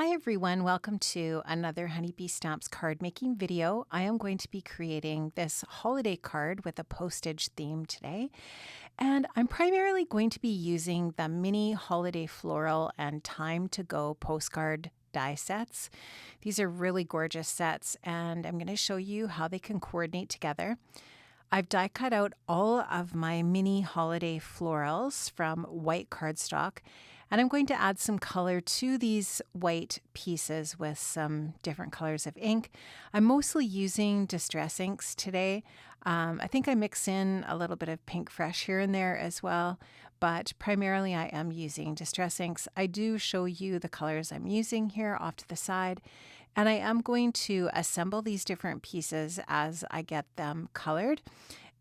Hi everyone, welcome to another Honeybee Stamps card making video. I am going to be creating this holiday card with a postage theme today, and I'm primarily going to be using the mini holiday floral and time to go postcard die sets. These are really gorgeous sets, and I'm going to show you how they can coordinate together. I've die cut out all of my mini holiday florals from white cardstock, and I'm going to add some color to these white pieces with some different colors of ink. I'm mostly using distress inks today. I think I mix in a little bit of Pink Fresh here and there as well, but primarily I am using distress inks. I do show you the colors I'm using here off to the side, and I am going to assemble these different pieces as I get them colored.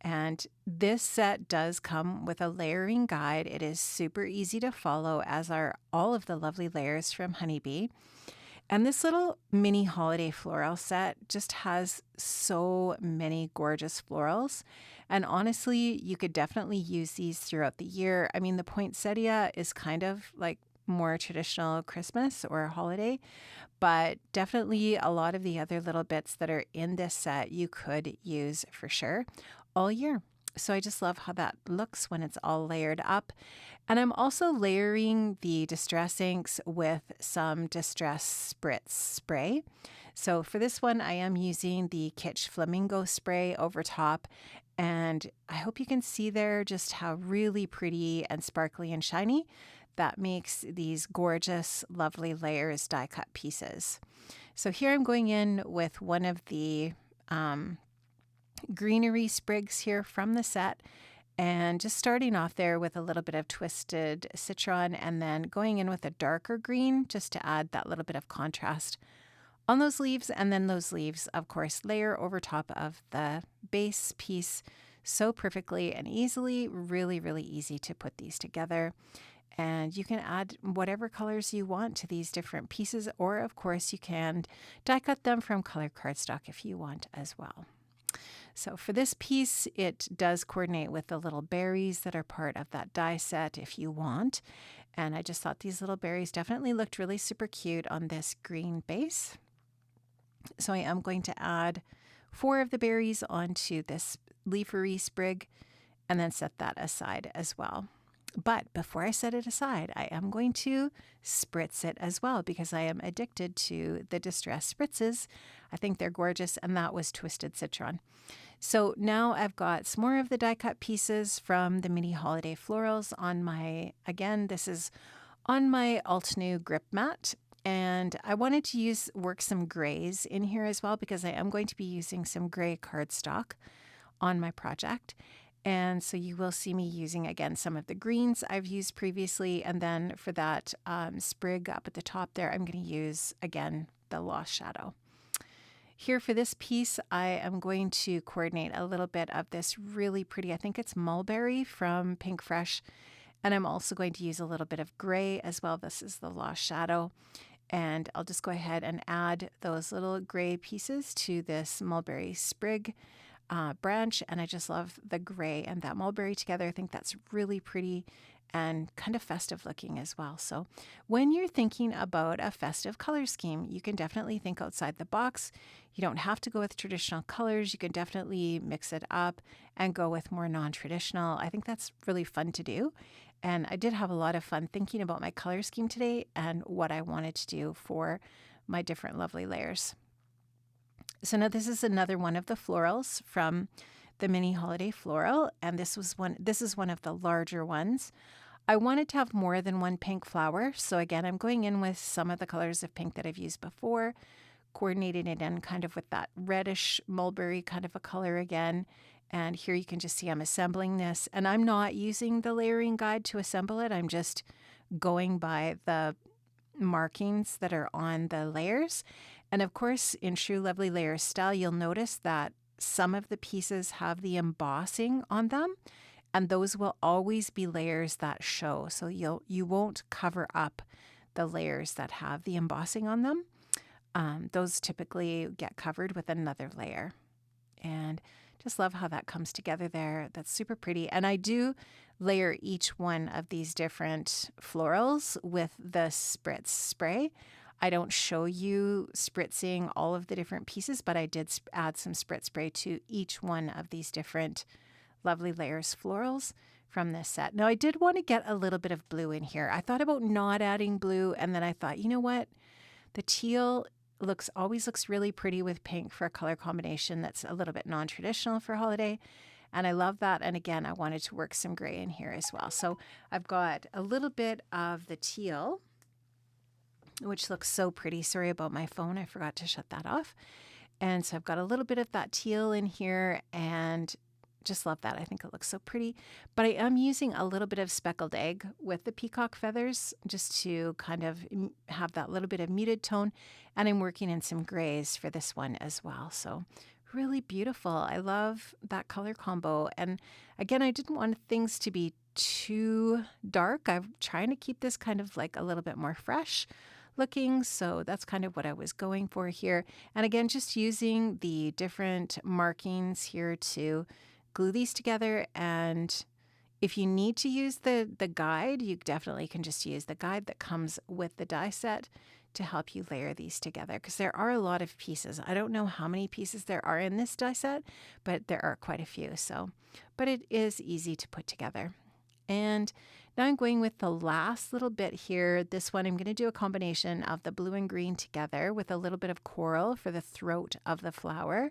And this set does come with a layering guide. It is super easy to follow, as are all of the lovely layers from Honeybee. And this little mini holiday floral set just has so many gorgeous florals. And honestly, you could definitely use these throughout the year. I mean, the poinsettia is kind of like more traditional Christmas or holiday, but definitely a lot of the other little bits that are in this set you could use for sure all year. So I just love how that looks when it's all layered up. And I'm also layering the distress inks with some distress spritz spray. So for this one, I am using the Kitsch Flamingo spray over top. And I hope you can see there just how really pretty and sparkly and shiny that makes these gorgeous, lovely layers die cut pieces. So here I'm going in with one of the greenery sprigs here from the set, and just starting off there with a little bit of twisted citron, and then going in with a darker green just to add that little bit of contrast on those leaves. And then those leaves, of course, layer over top of the base piece so perfectly and easily. Really, really easy to put these together. And you can add whatever colors you want to these different pieces, or of course you can die cut them from colored cardstock if you want as well. So for this piece, it does coordinate with the little berries that are part of that die set if you want. And I just thought these little berries definitely looked really super cute on this green base. So I am going to add 4 of the berries onto this leafery sprig and then set that aside as well. But before I set it aside, I am going to spritz it as well, because I am addicted to the distress spritzes. I think they're gorgeous, and that was twisted citron. So now I've got some more of the die cut pieces from the mini holiday florals on my, again, this is on my Alt-New grip mat. And I wanted to work some grays in here as well, because I am going to be using some gray cardstock on my project. And so you will see me using, again, some of the greens I've used previously. And then for that sprig up at the top there, I'm going to use, again, the Lost Shadow. Here for this piece, I am going to coordinate a little bit of this really pretty, I think it's mulberry from Pink Fresh. And I'm also going to use a little bit of gray as well. This is the Lost Shadow. And I'll just go ahead and add those little gray pieces to this mulberry sprig branch, and I just love the gray and that mulberry together. I think that's really pretty and kind of festive looking as well. So when you're thinking about a festive color scheme, you can definitely think outside the box. You don't have to go with traditional colors. You can definitely mix it up and go with more non-traditional. I think that's really fun to do. And I did have a lot of fun thinking about my color scheme today and what I wanted to do for my different lovely layers. So now this is another one of the florals from the mini holiday floral, and this is one of the larger ones. I wanted to have more than one pink flower, so again, I'm going in with some of the colors of pink that I've used before, coordinating it in kind of with that reddish mulberry kind of a color again. And here you can just see I'm assembling this, and I'm not using the layering guide to assemble it. I'm just going by the markings that are on the layers. And of course, in true lovely layers style, you'll notice that some of the pieces have the embossing on them, and those will always be layers that show. So you won't cover up the layers that have the embossing on them. Those typically get covered with another layer. And just love how that comes together there. That's super pretty. And I do layer each one of these different florals with the spritz spray. I don't show you spritzing all of the different pieces, but I did add some spritz spray to each one of these different Lovely Layers florals from this set. Now I did want to get a little bit of blue in here. I thought about not adding blue, and then I thought, you know what? The teal always looks really pretty with pink for a color combination that's a little bit non-traditional for holiday. And I love that. And again, I wanted to work some gray in here as well. So I've got a little bit of the teal, which looks so pretty. Sorry about my phone. I forgot to shut that off. And so I've got a little bit of that teal in here and just love that. I think it looks so pretty. But I am using a little bit of speckled egg with the peacock feathers just to kind of have that little bit of muted tone. And I'm working in some grays for this one as well. So really beautiful. I love that color combo. And again, I didn't want things to be too dark. I'm trying to keep this kind of like a little bit more fresh looking. So that's kind of what I was going for here. And again, just using the different markings here to glue these together. And if you need to use the guide, you definitely can just use the guide that comes with the die set to help you layer these together, because there are a lot of pieces. I don't know how many pieces there are in this die set, but there are quite a few. So, but it is easy to put together. And now I'm going with the last little bit here. This one, I'm going to do a combination of the blue and green together with a little bit of coral for the throat of the flower.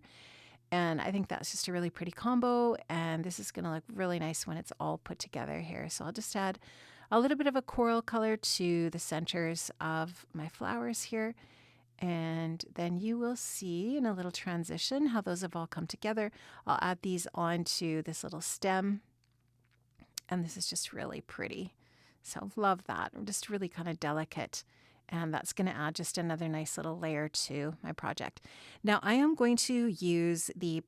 And I think that's just a really pretty combo. And this is going to look really nice when it's all put together here. So I'll just add a little bit of a coral color to the centers of my flowers here. And then you will see in a little transition how those have all come together. I'll add these onto this little stem. And this is just really pretty. So love that. Just really kind of delicate. And that's going to add just another nice little layer to my project. Now I am going to use the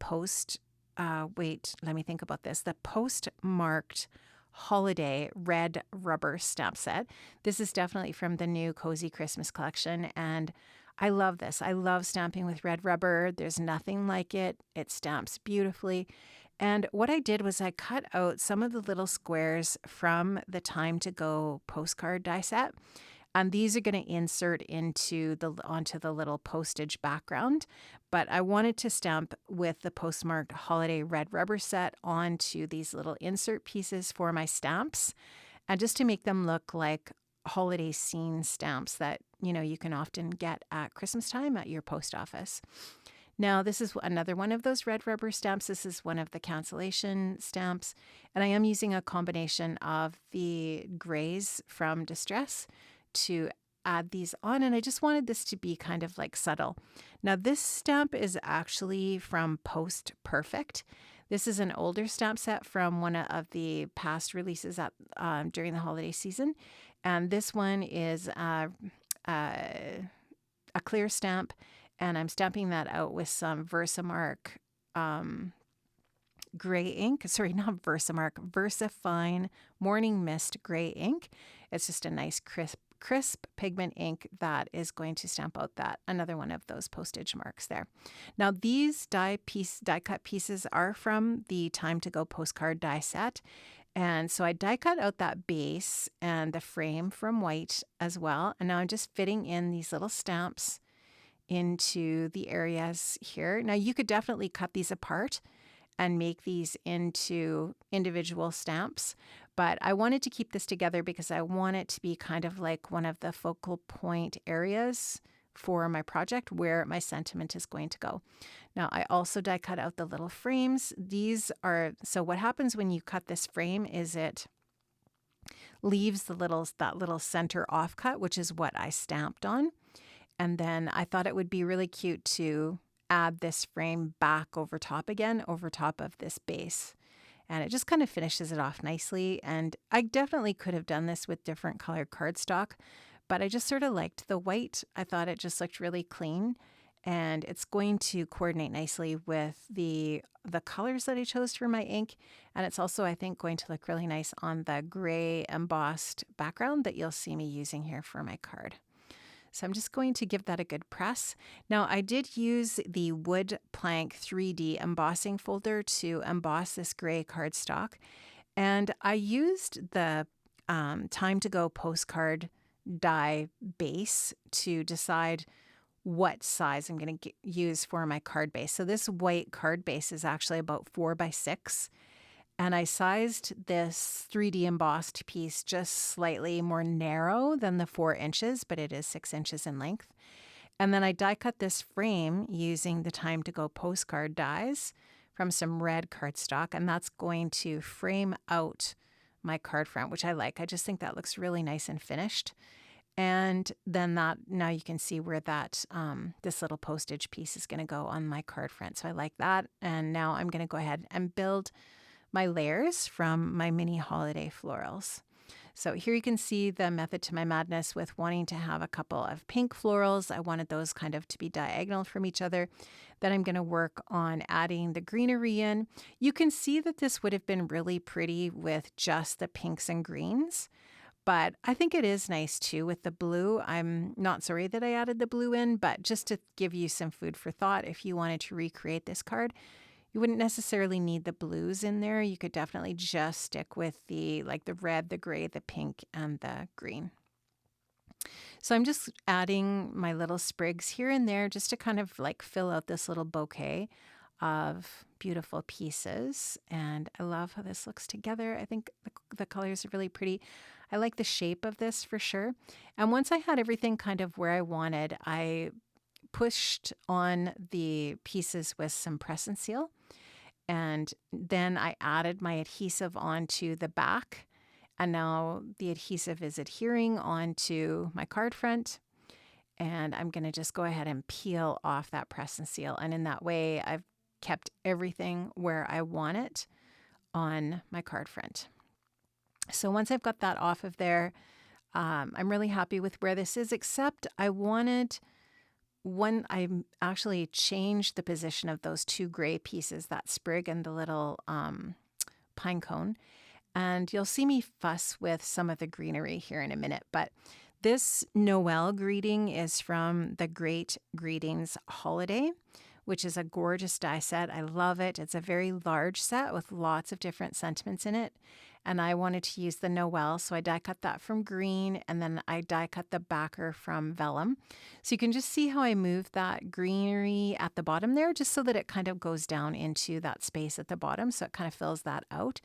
let me think about this. The postmarked holiday red rubber stamp set. This is definitely from the new Cozy Christmas collection. And I love this. I love stamping with red rubber. There's nothing like it. It stamps beautifully. And what I did was I cut out some of the little squares from the Time to Go postcard die set. And these are going to insert onto the little postage background. But I wanted to stamp with the postmarked holiday red rubber set onto these little insert pieces for my stamps. And just to make them look like holiday scene stamps that, you can often get at Christmas time at your post office. Now, this is another one of those red rubber stamps. This is one of the cancellation stamps. And I am using a combination of the grays from Distress to add these on. And I just wanted this to be kind of like subtle. Now, this stamp is actually from Post Perfect. This is an older stamp set from one of the past releases during the holiday season. And this one is a clear stamp. And I'm stamping that out with some Versamark gray ink. Sorry, not Versamark, VersaFine Morning Mist gray ink. It's just a nice crisp pigment ink that is going to stamp out another one of those postage marks there. Now these die cut pieces are from the Time to Go postcard die set. And so I die cut out that base and the frame from white as well. And now I'm just fitting in these little stamps into the areas here. Now you could definitely cut these apart and make these into individual stamps, but I wanted to keep this together because I want it to be kind of like one of the focal point areas for my project where my sentiment is going to go. Now I also die cut out the little frames. So what happens when you cut this frame is it leaves that little center offcut, which is what I stamped on. And then I thought it would be really cute to add this frame back over top of this base. And it just kind of finishes it off nicely. And I definitely could have done this with different colored cardstock, but I just sort of liked the white. I thought it just looked really clean. And it's going to coordinate nicely with the colors that I chose for my ink. And it's also, I think, going to look really nice on the gray embossed background that you'll see me using here for my card. So I'm just going to give that a good press. Now I did use the wood plank 3D embossing folder to emboss this gray cardstock. And I used the Time to Go postcard die base to decide what size I'm going to use for my card base. So this white card base is actually about 4 by 6. And I sized this 3D embossed piece just slightly more narrow than the 4 inches, but it is 6 inches in length. And then I die cut this frame using the Time to Go postcard dies from some red cardstock, and that's going to frame out my card front, which I like. I just think that looks really nice and finished. And then now you can see where that this little postage piece is going to go on my card front. So I like that. And now I'm going to go ahead and build my layers from my mini holiday florals. So here you can see the method to my madness with wanting to have a couple of pink florals. I wanted those kind of to be diagonal from each other. Then I'm going to work on adding the greenery in. You can see that this would have been really pretty with just the pinks and greens, but I think it is nice too with the blue. I'm not sorry that I added the blue in, but just to give you some food for thought, if you wanted to recreate this card, you wouldn't necessarily need the blues in there. You could definitely just stick with the red, the gray, the pink, and the green. So I'm just adding my little sprigs here and there just to kind of like fill out this little bouquet of beautiful pieces. And I love how this looks together. I think the colors are really pretty. I like the shape of this for sure. And once I had everything kind of where I wanted, I pushed on the pieces with some press and seal. And then I added my adhesive onto the back. And now the adhesive is adhering onto my card front. And I'm going to just go ahead and peel off that press and seal. And in that way, I've kept everything where I want it on my card front. So once I've got that off of there, I'm really happy with where this is, except I actually changed the position of those 2 gray pieces, that sprig and the little pine cone. And you'll see me fuss with some of the greenery here in a minute. But this Noel greeting is from the Great Greetings Holiday, which is a gorgeous die set. I love it. It's a very large set with lots of different sentiments in it. And I wanted to use the Noel, so I die cut that from green, and then I die cut the backer from vellum. So you can just see how I moved that greenery at the bottom there, just so that it kind of goes down into that space at the bottom, so it kind of fills that out,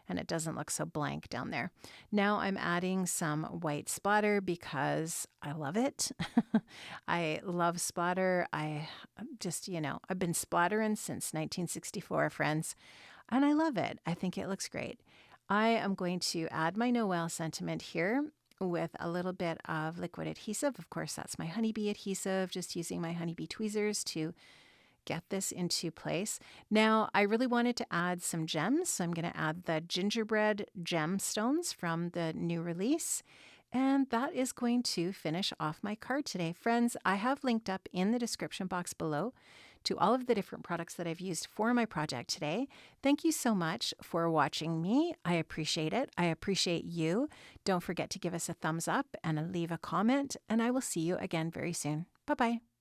and it doesn't look so blank down there. Now I'm adding some white splatter because I love it. I love splatter. I've been splattering since 1964, friends, and I love it. I think it looks great. I am going to add my Noel sentiment here with a little bit of liquid adhesive. Of course, that's my honeybee adhesive, just using my honeybee tweezers to get this into place. Now, I really wanted to add some gems, so I'm going to add the gingerbread gemstones from the new release. And that is going to finish off my card today. Friends, I have linked up in the description box below to all of the different products that I've used for my project today. Thank you so much for watching me. I appreciate it. I appreciate you. Don't forget to give us a thumbs up and leave a comment, and I will see you again very soon. Bye-bye.